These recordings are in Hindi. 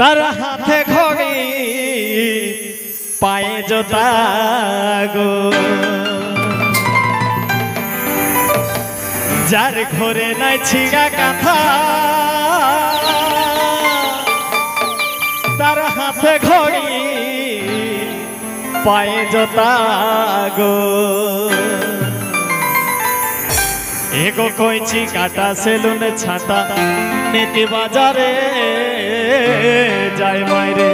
तार हाथे घड़ी पाए जोता गो जार घरे नाई छिगा काथा तार हाथे घड़ी पाए जोता गो एगो कोइची काटा सेलून छाता नीति बाजारे जाए मायरे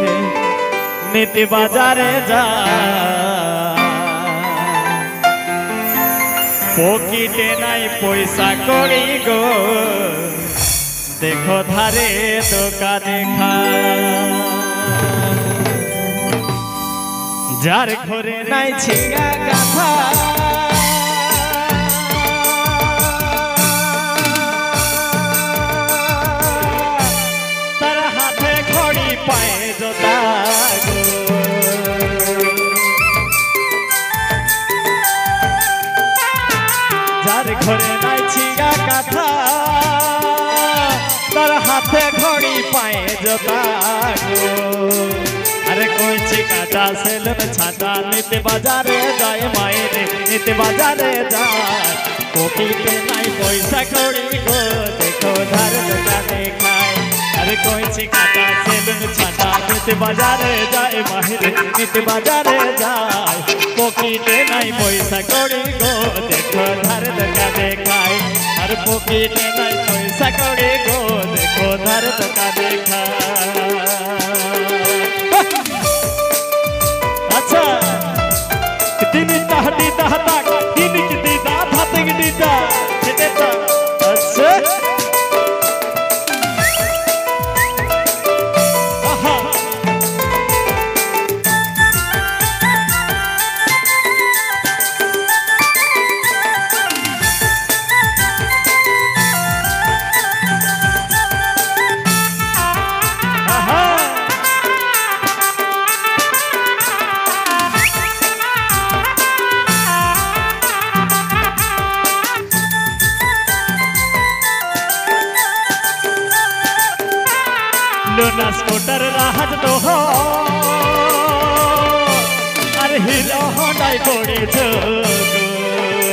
नीति बाजारे जा पकेटे नाई पैसा करी गो देखो धारे दোकाने खा जार घरे नाई छिगा गाथा पाए जोता गो जार घरे नाई छिगा काथा तार हाथे घड़ी पाए जोता गो अरे कोई छिकाटा सेलून छाता नीति बाजारे जाए मायरे नीति बाजारे जाए पकेटे नाई पैसा कौड़ी गो देखो धार दোकाने खाए अरे कोई छिकाटा सेलून छाता नीति बाजारे जाए माहिरे नीति बाजारे जाए पकेटे नाई पैसा कौड़ी गो देखो धार दोकाने खाए अरे पकेटे नाई पैसा कौड़ी गो देखो धार दोकाने खाए अच्छा दिन तहदी तहता दिन की दीदा भाते की दीदा देता अच्छा लूना स्कूटर राहत तो हो अरे हीरो होंडाई पड़ी जोगो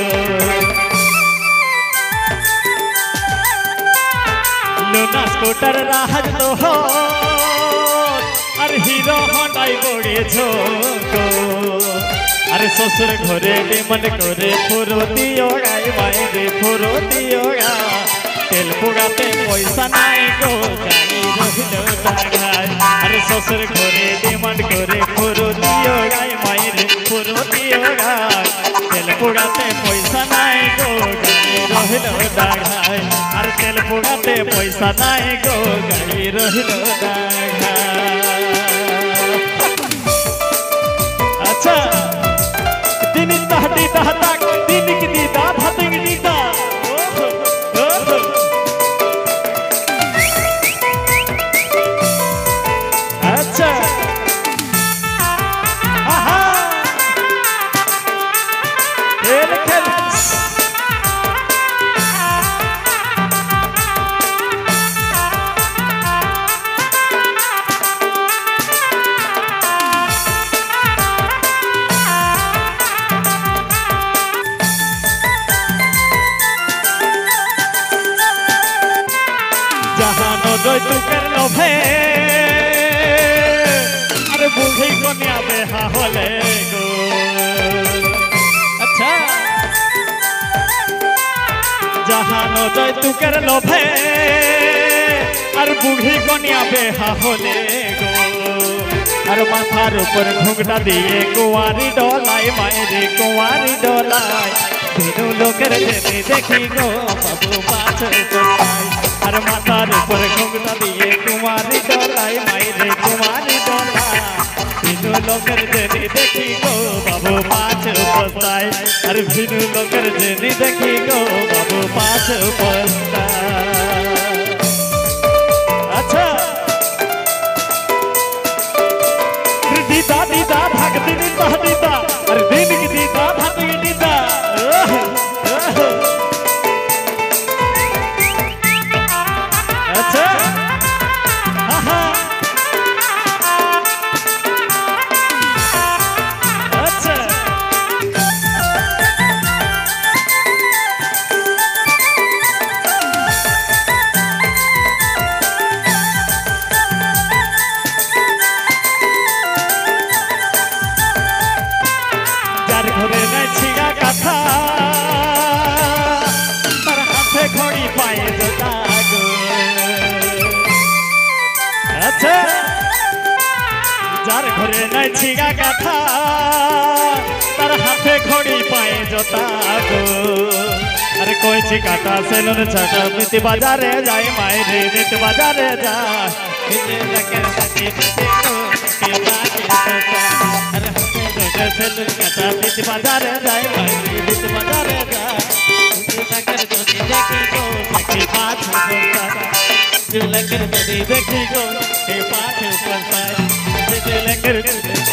लूना स्कूटर राहत तो हो अरे हीरो होंडाई पड़ी जोगो अरे ससुर घरे मन करे फुरुती ओगाई मायरे फुरुती ओगा तेल पुगाते पैसा नाई गो गाड़ी रहिलो दागाय अरे ससुर घरे डिमांड करे फुरुती ओगाई मायरे फुरुती ओगाय तेल पुगाते पैसा नाई गो गाड़ी रहिलो दागाय अरे तेल पुगाते पैसा नाई गो गाड़ी रहिलो दागाय अच्छा दिन तहदी तहता दिन की दीदा भाते की दीदा अच्छा आहा खेल खेल जहाँ नो जोई तू कर लो भे अरे बूढ़ी कन्या बेहा होले गो अच्छा जहाँ नो जोई तू कर लो भे अरे बूढ़ी कन्या बेहा होले गो अरे माथार ऊपर घुंघटा दिए कुंवारी डोलाई मायरे कुंवारी डोलाई तीनों लोकर जने देखी गो बाबू पाछ पछाई अरे माथार ऊपर घुंघटा दिए कुंवारी डोलाई मायरे कुंवारी डोलाई तीनों लोकर जने देखी गो बाबू पाछ पछाई अरे तीनों लोकर जने देखी गो बाबू पाछ पछाई अच्छा दीदा दीदा भाग दिन दीदा अरे दिन की दीदा भाग की दीदा अच्छा পায়ে জোতা গো। আচ্ছা যার ঘরে নাই ছিগা কাঠা তার হাতে ঘড়ি পায়ে জোতা গো। আরে কইছি কাটা সেলুন ছাটা মিতি বাজারে যাই মাইরে মিতি বাজারে যায় সেলুন কাটা মিতি বাজারে যাই মাইরে মিতি বাজারে যায় দেখি গো দেখি পাঁচ देखी गो पाठ